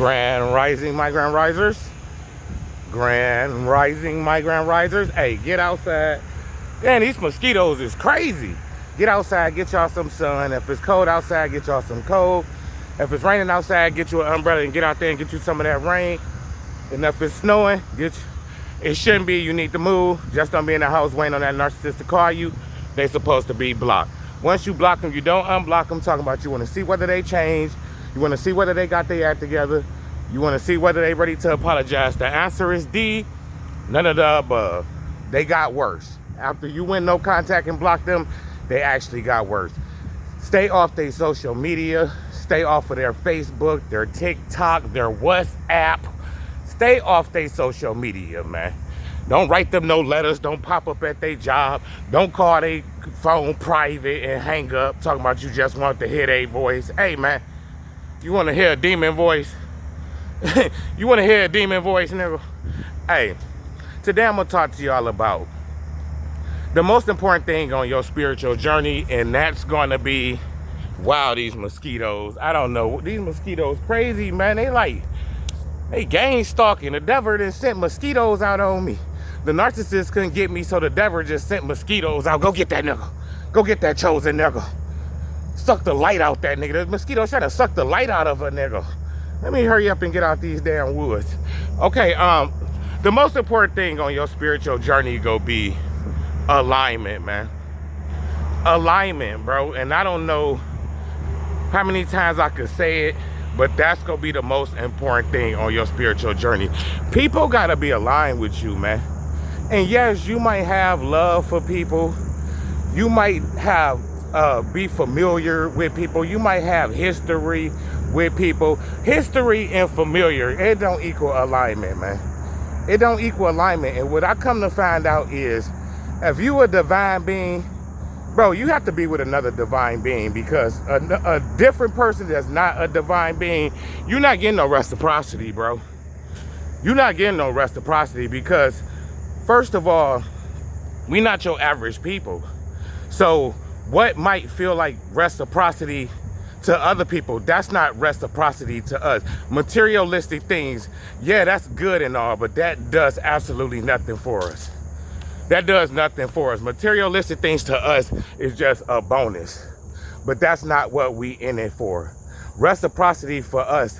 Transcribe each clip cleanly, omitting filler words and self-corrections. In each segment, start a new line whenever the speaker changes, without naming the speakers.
Grand rising, my grand risers. Grand rising, my grand risers. Hey, get outside. Man, these mosquitoes is crazy. Get outside, get y'all some sun. If it's cold outside, get y'all some cold. If it's raining outside, get you an umbrella and get out there and get you some of that rain. And if it's snowing, it shouldn't be, you need to move. Just don't be in the house waiting on that narcissist to call you. They supposed to be blocked. Once you block them, you don't unblock them. Talking about you want to see whether they change. You want to see whether they got their act together. You want to see whether they ready to apologize. The answer is D, none of the above. They got worse. After you went no contact and blocked them, they actually got worse. Stay off their social media. Stay off of their Facebook, their TikTok, their WhatsApp. Stay off their social media, man. Don't write them no letters. Don't pop up at their job. Don't call their phone private and hang up talking about you just want to hear their voice. Hey, man, you want to hear a demon voice? You want to hear a demon voice, nigga? Hey, today I'm going to talk to y'all about the most important thing on your spiritual journey, and that's going to be, wow, these mosquitoes. I don't know. These mosquitoes crazy, man. They gang stalking. The devil done sent mosquitoes out on me. The narcissist couldn't get me, so the devil just sent mosquitoes out. Go get that nigga. Go get that chosen nigga. Suck the light out that nigga. The mosquito trying to suck the light out of a nigga. Let me hurry up and get out these damn woods. Okay, the most important thing on your spiritual journey go be alignment, man. Alignment, bro. And I don't know how many times I could say it, but that's gonna be the most important thing on your spiritual journey. People gotta be aligned with you, man. And yes, you might have love for people. You might have be familiar with people. You might have history with people. History and familiar, it don't equal alignment, man. It don't equal alignment. And what I come to find out is, if you a divine being, bro, you have to be with another divine being, because a different person that's not a divine being, you're not getting no reciprocity, bro. You're not getting no reciprocity because, first of all, we not your average people. So what might feel like reciprocity to other people, that's not reciprocity to us. Materialistic things, yeah, that's good and all, but that does absolutely nothing for us. That does nothing for us. Materialistic things to us is just a bonus. But that's not what we in it for. Reciprocity for us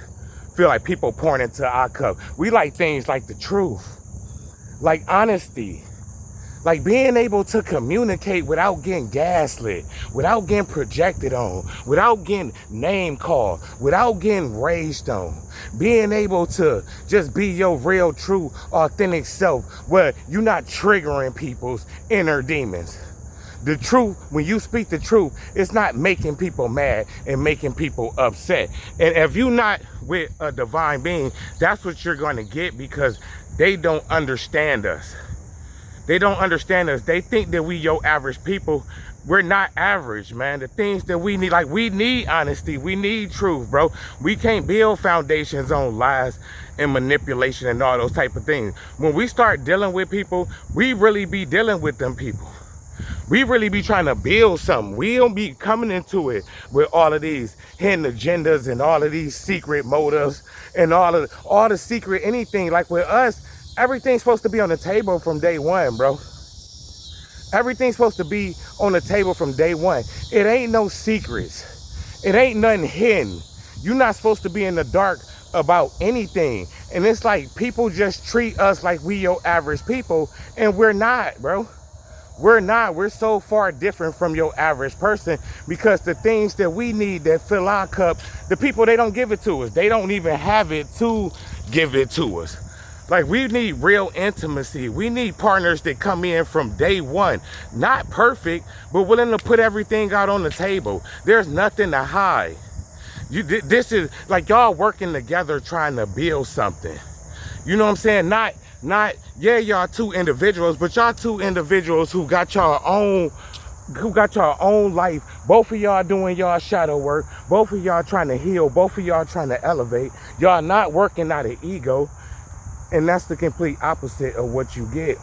feel like people pouring into our cup. We like things like the truth, like honesty, like being able to communicate without getting gaslit, without getting projected on, without getting name called, without getting raged on. Being able to just be your real, true, authentic self, where you're not triggering people's inner demons. The truth, when you speak the truth, it's not making people mad and making people upset. And if you're not with a divine being, that's what you're going to get, because they don't understand us. They don't understand us. They think that we your average people. We're not average, man. The things that we need, like we need honesty. We need truth, bro. We can't build foundations on lies and manipulation and all those type of things. When we start dealing with people, we really be dealing with them people. We really be trying to build something. We don't be coming into it with all of these hidden agendas and all of these secret motives and all the secret anything. Like with us, everything's supposed to be on the table from day one, bro. Everything's supposed to be on the table from day one. It ain't no secrets. It ain't nothing hidden. You're not supposed to be in the dark about anything. And it's like people just treat us like we your average people, and we're not, bro. We're not. We're so far different from your average person, because the things that we need that fill our cup, the people, they don't give it to us. They don't even have it to give it to us. Like, we need real intimacy. We need partners that come in from day one. Not perfect, but willing to put everything out on the table. There's nothing to hide. This is like y'all working together trying to build something. You know what I'm saying? Not, yeah, y'all two individuals, but y'all two individuals who got y'all own life. Both of y'all doing y'all shadow work. Both of y'all trying to heal. Both of y'all trying to elevate. Y'all not working out of ego. And that's the complete opposite of what you get.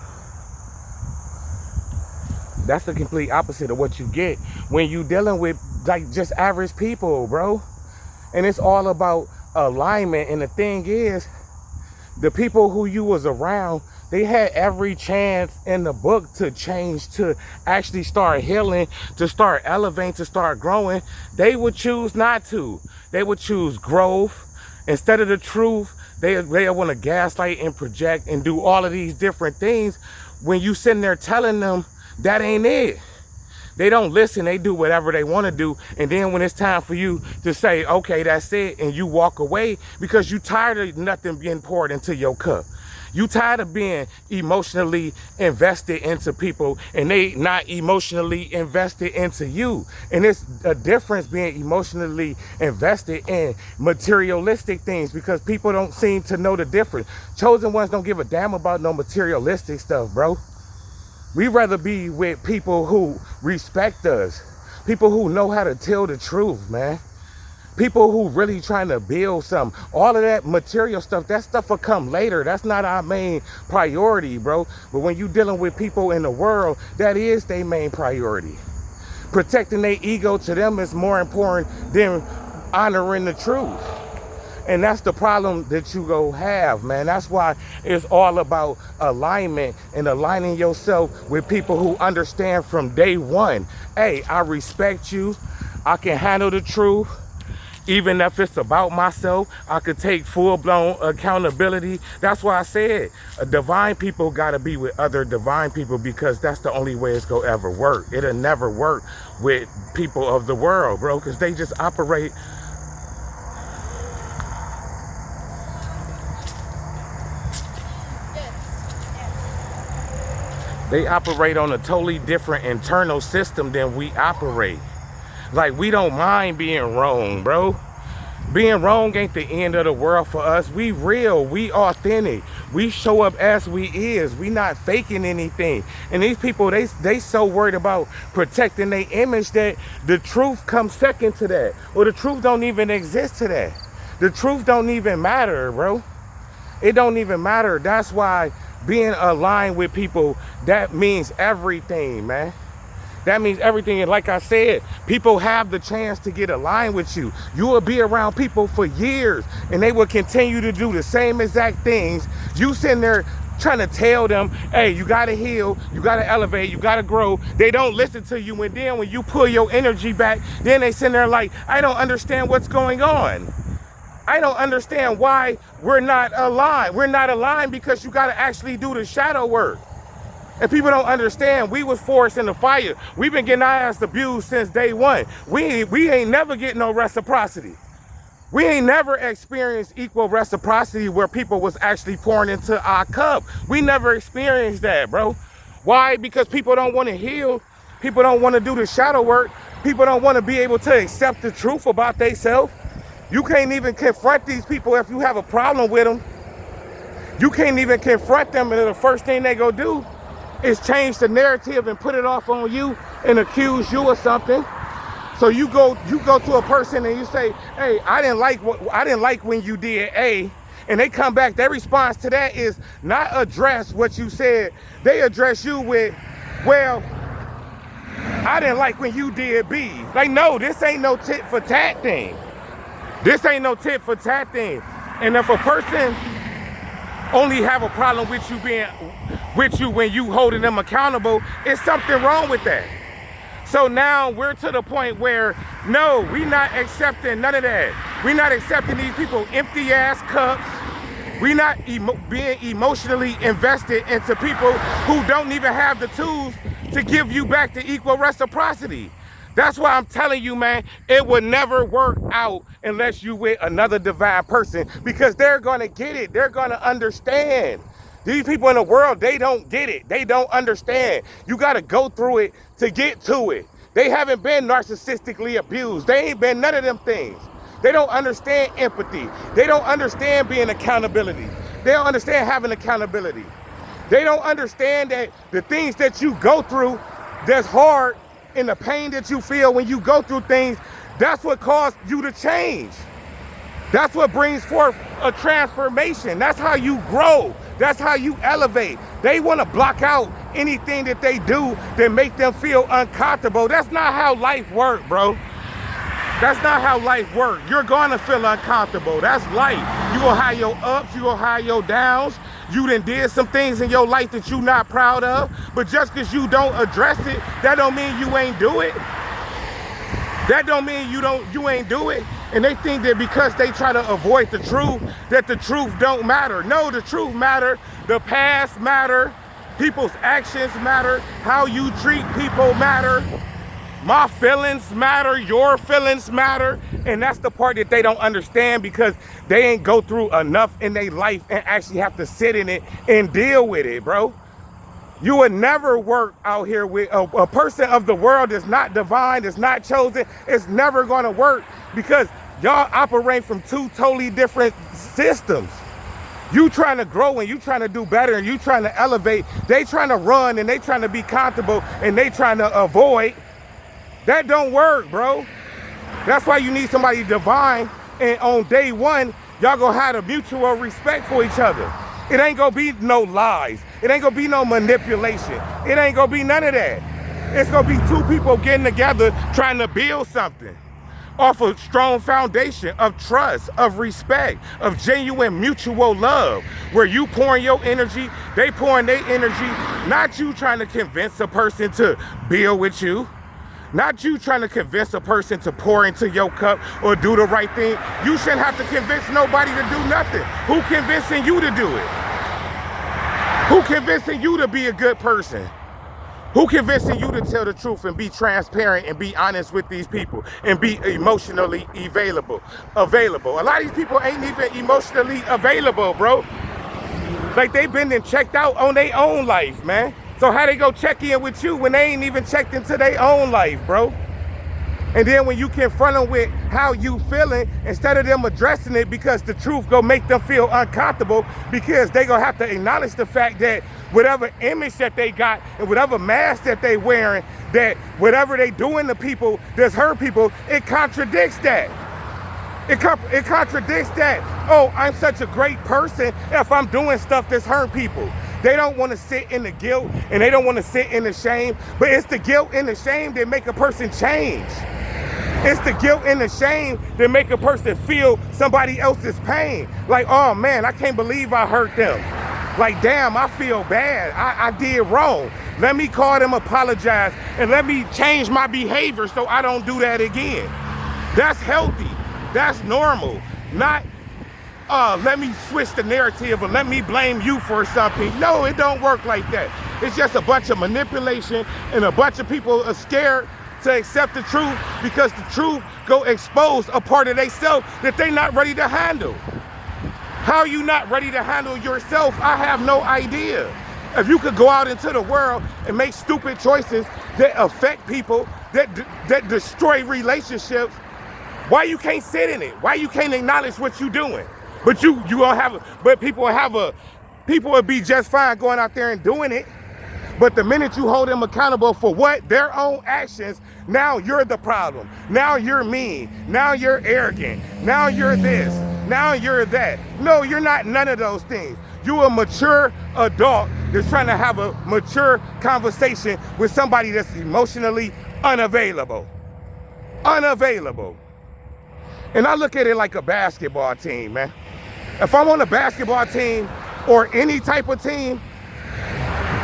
That's the complete opposite of what you get when you dealing with like just average people, bro. And it's all about alignment. And the thing is, the people who you was around, they had every chance in the book to change, to actually start healing, to start elevating, to start growing. They would choose not to. They would choose growth instead of the truth. They want to gaslight and project and do all of these different things when you sitting there telling them that ain't it. They don't listen. They do whatever they want to do. And then when it's time for you to say, okay, that's it, and you walk away because you tired of nothing being poured into your cup. You tired of being emotionally invested into people and they not emotionally invested into you. And it's a difference being emotionally invested in materialistic things, because people don't seem to know the difference. Chosen ones don't give a damn about no materialistic stuff, bro. We'd rather be with people who respect us, people who know how to tell the truth, man. People who really trying to build something. All of that material stuff, that stuff will come later. That's not our main priority, bro. But when you dealing with people in the world, that is their main priority. Protecting their ego to them is more important than honoring the truth. And that's the problem that you go have, man. That's why it's all about alignment and aligning yourself with people who understand from day one. Hey, I respect you. I can handle the truth. Even if it's about myself, I could take full-blown accountability. That's why I said divine people got to be with other divine people, because that's the only way it's going to ever work. It'll never work with people of the world, bro, because they just operate. They operate on a totally different internal system than we operate. Like, we don't mind being wrong, bro. Being wrong ain't the end of the world for us. We real, we authentic. We show up as we is. We not faking anything. And these people, they so worried about protecting their image that the truth comes second to that. Or the truth don't even exist to that. The truth don't even matter, bro. It don't even matter. That's why being aligned with people, that means everything, man. That means everything. And like I said, people have the chance to get aligned with you. You will be around people for years and they will continue to do the same exact things. You sitting there trying to tell them, hey, you got to heal, you got to elevate, you got to grow. They don't listen to you. And then when you pull your energy back, then they sitting there like, I don't understand what's going on. I don't understand why we're not aligned. We're not aligned because you got to actually do the shadow work. And people don't understand, we was forced in the fire. We've been getting our ass abused since day one. We ain't never getting no reciprocity. We ain't never experienced equal reciprocity where people was actually pouring into our cup. We never experienced that, bro. Why? Because people don't want to heal. People don't want to do the shadow work. People don't want to be able to accept the truth about themselves. You can't even confront these people if you have a problem with them. You can't even confront them, and the first thing they go do is change the narrative and put it off on you and accuse you of something. So you go to a person and you say, hey, I didn't like when you did A, and they come back. Their response to that is not address what you said. They address you with, well, I didn't like when you did B. Like, no, this ain't no tit for tat thing. This ain't no tit for tat thing. And if a person only have a problem with you being with you when you holding them accountable, it's something wrong with that. So now we're to the point where, no, we not accepting none of that. We not accepting these people empty ass cups. We not being emotionally invested into people who don't even have the tools to give you back the equal reciprocity. That's why I'm telling you, man, it would never work out unless you with another divine person, because they're going to get it. They're going to understand. These people in the world, they don't get it. They don't understand. You got to go through it to get to it. They haven't been narcissistically abused. They ain't been none of them things. They don't understand empathy. They don't understand being accountability. They don't understand having accountability. They don't understand that the things that you go through that's hard, and the pain that you feel when you go through things, that's what caused you to change. That's what brings forth a transformation. That's how you grow. That's how you elevate. They want to block out anything that they do that make them feel uncomfortable. That's not how life works, bro. That's not how life works. You're gonna feel uncomfortable. That's life. You gonna have your ups, you gonna have your downs. You done did some things in your life that you not proud of, but just because you don't address it, that don't mean you ain't do it. That don't mean you ain't do it. And they think that because they try to avoid the truth, that the truth don't matter. No, the truth matter. The past matter. People's actions matter. How you treat people matter. My feelings matter, your feelings matter, and that's the part that they don't understand because they ain't go through enough in their life and actually have to sit in it and deal with it, bro. You would never work out here with a person of the world that's not divine, that's not chosen. It's never gonna work because y'all operate from two totally different systems. You trying to grow and you trying to do better and you trying to elevate. They trying to run and they trying to be comfortable and they trying to avoid. That don't work, bro. That's why you need somebody divine, and on day one, y'all gonna have a mutual respect for each other. It ain't gonna be no lies. It ain't gonna be no manipulation. It ain't gonna be none of that. It's gonna be two people getting together trying to build something off a strong foundation of trust, of respect, of genuine mutual love, where you pouring your energy, they pouring their energy, not you trying to convince a person to build with you. Not you trying to convince a person to pour into your cup or do the right thing. You shouldn't have to convince nobody to do nothing. Who convincing you to do it? Who convincing you to be a good person? Who convincing you to tell the truth and be transparent and be honest with these people and be emotionally available? A lot of these people ain't even emotionally available, bro. Like they've been and checked out on their own life, man. So how they go check in with you when they ain't even checked into their own life, bro? And then when you confront them with how you feeling, instead of them addressing it because the truth go make them feel uncomfortable because they gonna have to acknowledge the fact that whatever image that they got and whatever mask that they wearing, that whatever they doing to people that's hurt people, it contradicts that. It contradicts that. Oh, I'm such a great person if I'm doing stuff that's hurt people. They don't want to sit in the guilt and they don't want to sit in the shame, but it's the guilt and the shame that make a person change. It's the guilt and the shame that make a person feel somebody else's pain. Like, oh man, I can't believe I hurt them. Like, damn, I feel bad. I did wrong. Let me call them, apologize, and let me change my behavior so I don't do that again. That's healthy. That's normal. Not let me switch the narrative or let me blame you for something. No, it don't work like that. It's just a bunch of manipulation and a bunch of people are scared to accept the truth because the truth go expose a part of themselves that they not ready to handle. How are you not ready to handle yourself? I have no idea. If you could go out into the world and make stupid choices that affect people, that destroy relationships, why you can't sit in it? Why you can't acknowledge what you doing? But you don't have, but people will be just fine going out there and doing it. But the minute you hold them accountable for what? Their own actions, now you're the problem. Now you're mean. Now you're arrogant. Now you're this. Now you're that. No, you're not none of those things. You're a mature adult that's trying to have a mature conversation with somebody that's emotionally unavailable. Unavailable. And I look at it like a basketball team, man. If I'm on a basketball team or any type of team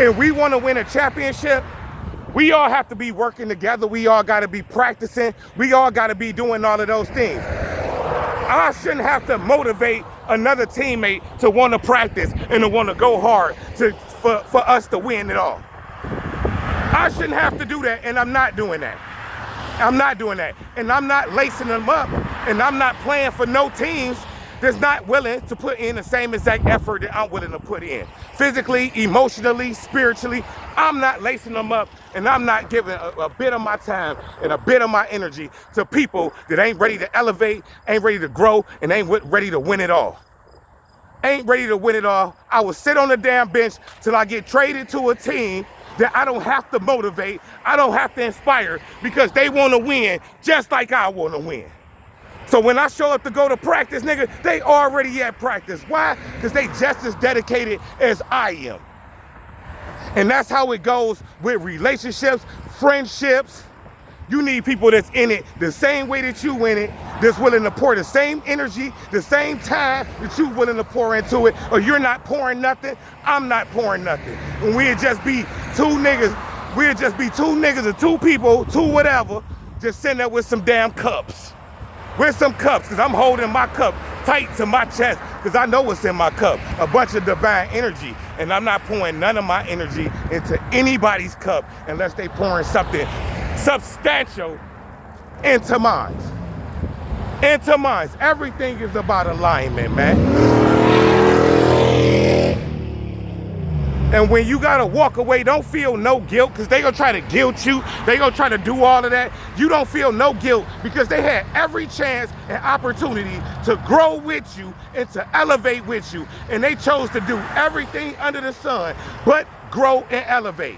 and we want to win a championship, we all have to be working together. We all got to be practicing. We all got to be doing all of those things. I shouldn't have to motivate another teammate to want to practice and to want to go hard for us to win it all. I shouldn't have to do that, and I'm not doing that. I'm not doing that. And I'm not lacing them up, and I'm not playing for no teams that's not willing to put in the same exact effort that I'm willing to put in. Physically, emotionally, spiritually, I'm not lacing them up, and I'm not giving a bit of my time and a bit of my energy to people that ain't ready to elevate, ain't ready to grow, and ain't ready to win it all. Ain't ready to win it all. I will sit on the damn bench till I get traded to a team that I don't have to motivate, I don't have to inspire, because they want to win just like I want to win. So when I show up to go to practice, nigga, they already at practice. Why? Because they just as dedicated as I am. And that's how it goes with relationships, friendships, You need people that's in it the same way that you in it, that's willing to pour the same energy, the same time that you willing to pour into it, or you're not pouring nothing, I'm not pouring nothing. And we'd just be two niggas or two people, two whatever, just sitting there with some damn cups. With some cups, because I'm holding my cup tight to my chest, because I know what's in my cup, a bunch of divine energy, and I'm not pouring none of my energy into anybody's cup unless they pouring something substantial into mine. Into mine. Everything is about alignment, man. And when you gotta walk away, don't feel no guilt, because they gonna try to guilt you. They gonna try to do all of that. You don't feel no guilt, because they had every chance and opportunity to grow with you and to elevate with you. And they chose to do everything under the sun but grow and elevate.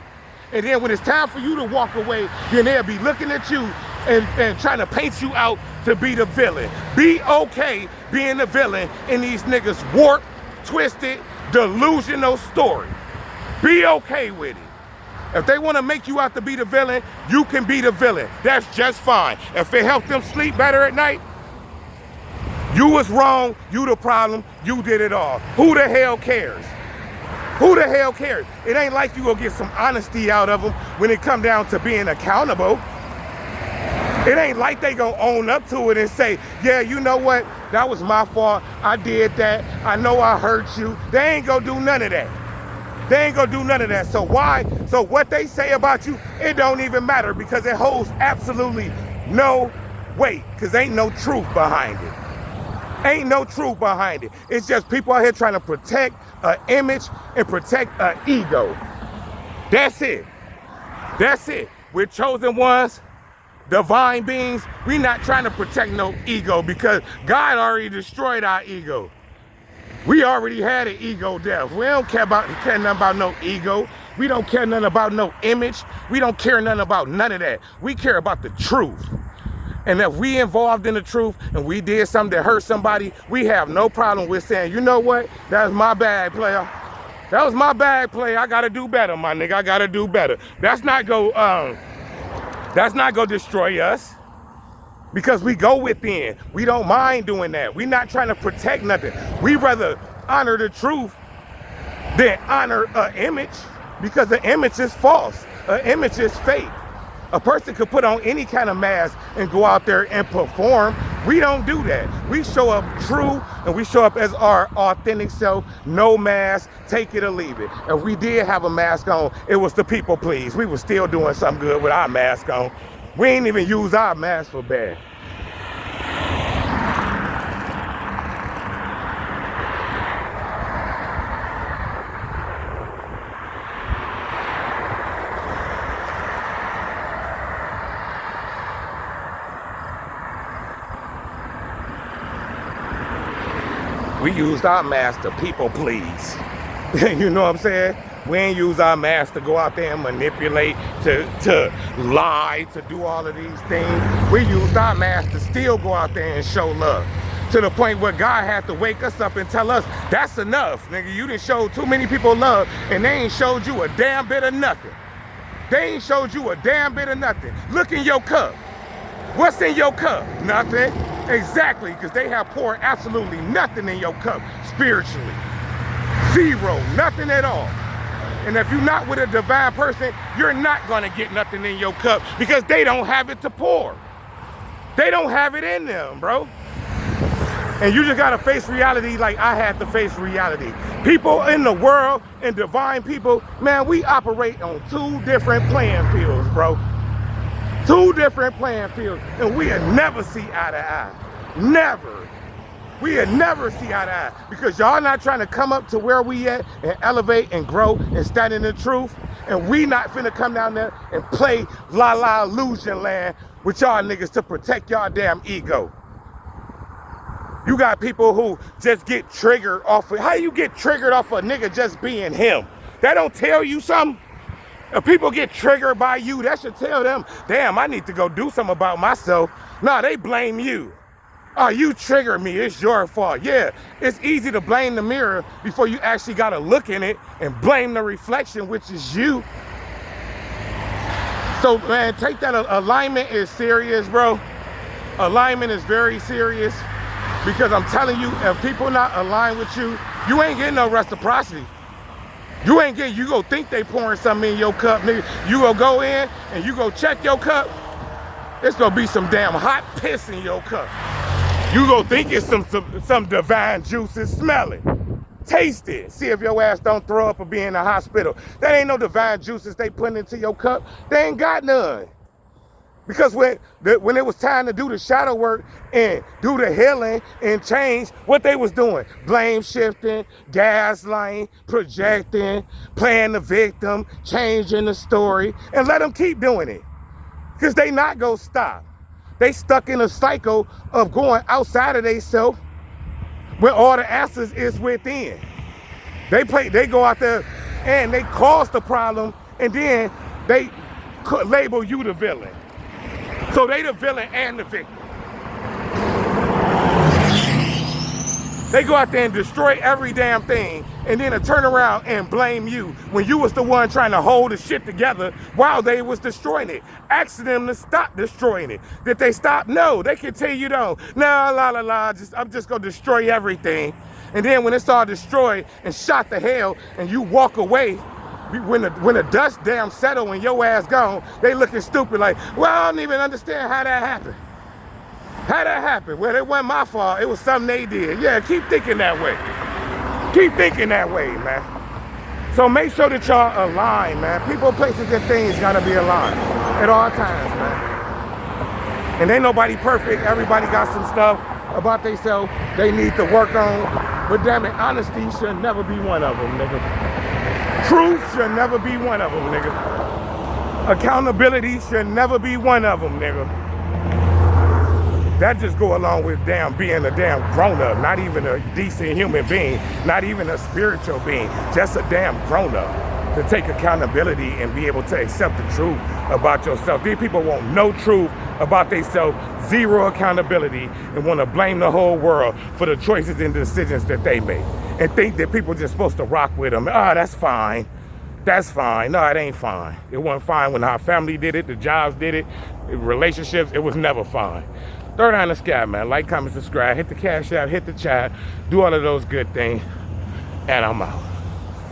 And then when it's time for you to walk away, then they'll be looking at you and trying to paint you out to be the villain. Be okay being the villain in these niggas' warped, twisted, delusional story. Be okay with it. If they want to make you out to be the villain, you can be the villain. That's just fine. If it helps them sleep better at night, you was wrong, you the problem, you did it all. Who the hell cares? Who the hell cares? It ain't like you gonna get some honesty out of them when it come down to being accountable. It ain't like they gonna own up to it and say, yeah, you know what? That was my fault. I did that. I know I hurt you. They ain't gonna do none of that. They ain't gonna do none of that. So why? So what they say about you, it don't even matter, because it holds absolutely no weight, because ain't no truth behind it. Ain't no truth behind it. It's just people out here trying to protect an image and protect an ego. That's it. That's it. We're chosen ones, divine beings. We're not trying to protect no ego, because God already destroyed our ego. We already had an ego death. We don't care nothing about no ego. We don't care nothing about no image. We don't care nothing about none of that. We care about the truth. And if we involved in the truth and we did something that hurt somebody, we have no problem with saying, you know what? That was my bad, player. That was my bad, player. I gotta do better, my nigga. I gotta do better. That's not gonna destroy us. Because we go within. We don't mind doing that. We're not trying to protect nothing. We rather honor the truth than honor an image, because the image is false. An image is fake. A person could put on any kind of mask and go out there and perform. We don't do that. We show up true, and we show up as our authentic self, no mask, take it or leave it. If we did have a mask on, it was the people please. We were still doing something good with our mask on. We ain't even use our mask for bad. We used our mask to people please. You know what I'm saying? We ain't use our mask to go out there and manipulate, to lie, to do all of these things. We used our mask to still go out there and show love. To the point where God had to wake us up and tell us, that's enough, nigga. You done showed too many people love, and they ain't showed you a damn bit of nothing. They ain't showed you a damn bit of nothing. Look in your cup. What's in your cup? Nothing. Exactly, because they have poured absolutely nothing in your cup spiritually. Zero, nothing at all. And if you're not with a divine person, you're not gonna get nothing in your cup, because they don't have it to pour. They don't have it in them, bro. And you just gotta face reality like I had to face reality. People in the world and divine people, man, we operate on two different playing fields, bro. Two different playing fields, and we'll never see eye to eye. Never. We'll never see eye to eye, because y'all not trying to come up to where we at and elevate and grow and stand in the truth, and we not finna come down there and play la illusion land with y'all niggas to protect y'all damn ego. You got people who just get triggered off of, how you get triggered off a nigga just being him? That don't tell you something? If people get triggered by you, that should tell them, damn, I need to go do something about myself. No, they blame you. Oh, you triggered me, it's your fault. Yeah, it's easy to blame the mirror before you actually gotta look in it and blame the reflection, which is you. So, man, take that. Alignment is serious, bro. Alignment is very serious, because I'm telling you, if people not aligned with you, you ain't getting no reciprocity. You ain't getting, you go think they pouring something in your cup, nigga. You go in and you go check your cup, it's gonna be some damn hot piss in your cup. You go think it's some divine juices, smell it. Taste it. See if your ass don't throw up or be in the hospital. That ain't no divine juices they putting into your cup. They ain't got none. Because when it was time to do the shadow work and do the healing and change, what they was doing? Blame shifting, gaslighting, projecting, playing the victim, changing the story, and let them keep doing it. Because they not gonna stop. They stuck in a cycle of going outside of themselves when all the answers is within. They go out there and they cause the problem, and then they label you the villain. So they the villain and the victim. They go out there and destroy every damn thing, and then turn around and blame you when you was the one trying to hold the shit together while they was destroying it. Ask them to stop destroying it. Did they stop? No, they continue on. No, I'm just gonna destroy everything. And then when it's all destroyed and shot to hell, and you walk away, when the dust damn settle and your ass gone, they looking stupid like, well, I don't even understand how that happened. How that happened? Well, it wasn't my fault. It was something they did. Yeah, keep thinking that way. Keep thinking that way, man. So make sure that y'all align, man. People, places, and things gotta be aligned at all times, man. And ain't nobody perfect. Everybody got some stuff about themselves they need to work on. But damn it, honesty should never be one of them, nigga. Truth should never be one of them, nigga. Accountability should never be one of them, nigga. That just go along with damn being a damn grown-up, not even a decent human being, not even a spiritual being, just a damn grown-up to take accountability and be able to accept the truth about yourself. These people want no truth about themselves, zero accountability, and want to blame the whole world for the choices and decisions that they make, and think that people just supposed to rock with them. Ah, that's fine. That's fine. No, it ain't fine. It wasn't fine when our family did it, the jobs did it, relationships, it was never fine. Third Eye in the Sky, man. Like, comment, subscribe, hit the cash app, hit the chat, do all of those good things, and I'm out.